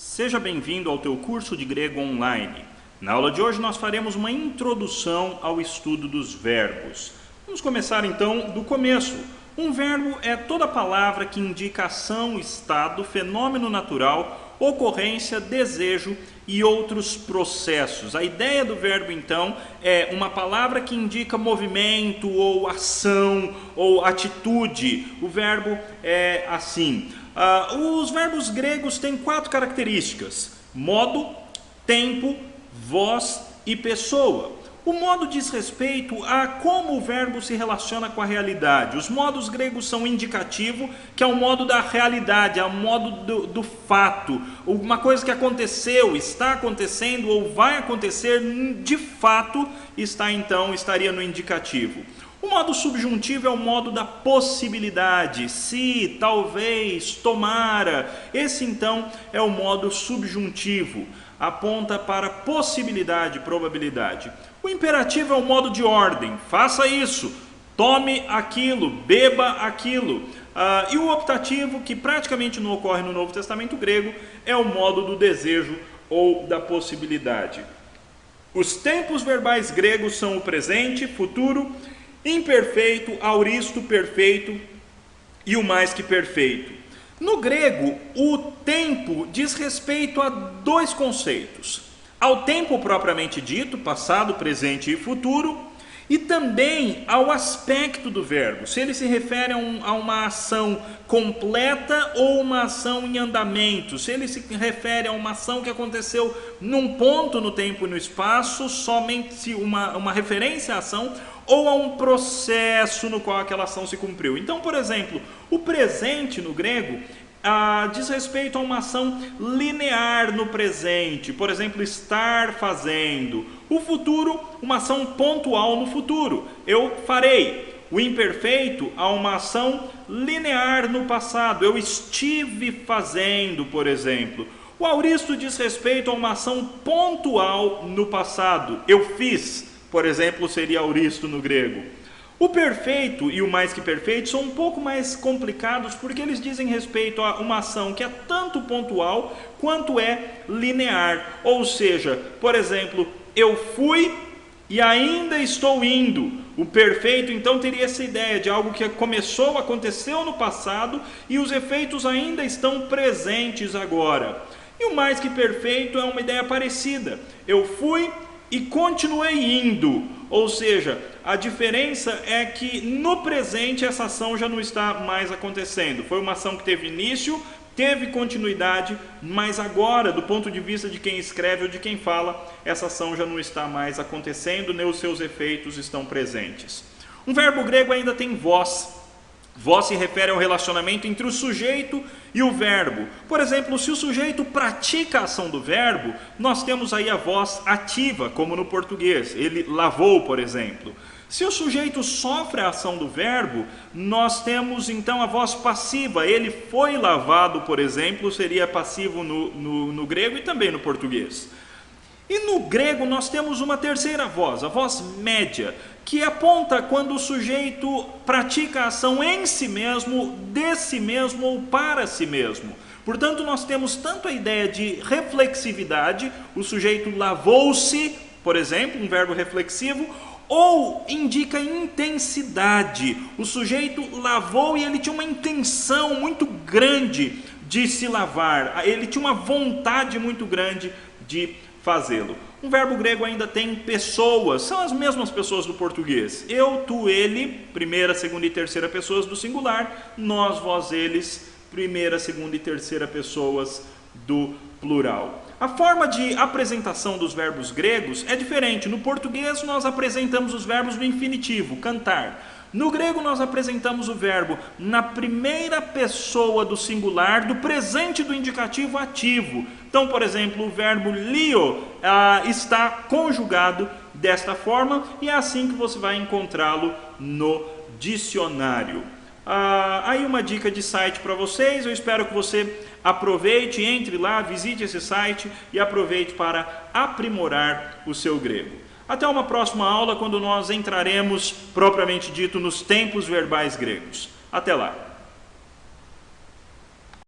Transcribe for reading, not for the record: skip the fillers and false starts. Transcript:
Seja bem-vindo ao teu curso de grego online. Na aula de hoje nós faremos uma introdução ao estudo dos verbos. Vamos começar então do começo. Um verbo é toda palavra que indica ação, estado, fenômeno natural, ocorrência, desejo e outros processos. A ideia do verbo então é uma palavra que indica movimento ou ação ou atitude. O verbo é assim. Os verbos gregos têm 4 características: modo, tempo, voz e pessoa. O modo diz respeito a como o verbo se relaciona com a realidade. Os modos gregos são indicativo, que é o modo da realidade, é o modo do fato. Uma coisa que aconteceu, está acontecendo ou vai acontecer, de fato, estaria no indicativo. O modo subjuntivo é o modo da possibilidade, se, talvez, tomara. Esse então é o modo subjuntivo, aponta para possibilidade, probabilidade. O imperativo é o modo de ordem, faça isso, tome aquilo, beba aquilo. E o optativo, que praticamente não ocorre no Novo Testamento grego, é o modo do desejo ou da possibilidade. Os tempos verbais gregos são o presente, futuro, imperfeito, auristo, perfeito e o mais que perfeito. No grego, o tempo diz respeito a 2 conceitos: ao tempo propriamente dito, passado, presente e futuro, e também ao aspecto do verbo, se ele se refere a uma ação completa ou uma ação em andamento, se ele se refere a uma ação que aconteceu num ponto no tempo e no espaço, somente uma referência à ação, ou a um processo no qual aquela ação se cumpriu. Então, por exemplo, o presente no grego diz respeito a uma ação linear no presente, por exemplo, estar fazendo. O futuro, uma ação pontual no futuro, eu farei. O imperfeito, a uma ação linear no passado, eu estive fazendo, por exemplo. O auristo diz respeito a uma ação pontual no passado, eu fiz, por exemplo, seria auristo no grego. O perfeito e o mais que perfeito são um pouco mais complicados porque eles dizem respeito a uma ação que é tanto pontual quanto é linear. Ou seja, por exemplo, eu fui e ainda estou indo. O perfeito então teria essa ideia de algo que começou, aconteceu no passado e os efeitos ainda estão presentes agora. E o mais que perfeito é uma ideia parecida. Eu fui e continuei indo, ou seja, a diferença é que no presente essa ação já não está mais acontecendo. Foi uma ação que teve início, teve continuidade, mas agora, do ponto de vista de quem escreve ou de quem fala, essa ação já não está mais acontecendo, nem os seus efeitos estão presentes. Um verbo grego ainda tem voz. Voz se refere ao relacionamento entre o sujeito e o verbo. Por exemplo, se o sujeito pratica a ação do verbo, nós temos aí a voz ativa, como no português. Ele lavou, por exemplo. Se o sujeito sofre a ação do verbo, nós temos então a voz passiva. Ele foi lavado, por exemplo, seria passivo no grego e também no português. E no grego nós temos uma terceira voz, a voz média, que aponta quando o sujeito pratica a ação em si mesmo, de si mesmo ou para si mesmo. Portanto, nós temos tanto a ideia de reflexividade, o sujeito lavou-se, por exemplo, um verbo reflexivo, ou indica intensidade. O sujeito lavou e ele tinha uma intenção muito grande de se lavar, ele tinha uma vontade muito grande de fazê-lo. Um verbo grego ainda tem pessoas, são as mesmas pessoas do português. Eu, tu, ele, primeira, segunda e terceira pessoas do singular, nós, vós, eles, primeira, segunda e terceira pessoas do plural. A forma de apresentação dos verbos gregos é diferente. No português nós apresentamos os verbos no infinitivo, cantar. No grego nós apresentamos o verbo na primeira pessoa do singular, do presente do indicativo ativo. Então, por exemplo, o verbo lio está conjugado desta forma e é assim que você vai encontrá-lo no dicionário. Aí uma dica de site para vocês, eu espero que você aproveite, entre lá, visite esse site e aproveite para aprimorar o seu grego. Até uma próxima aula, quando nós entraremos, propriamente dito, nos tempos verbais gregos. Até lá!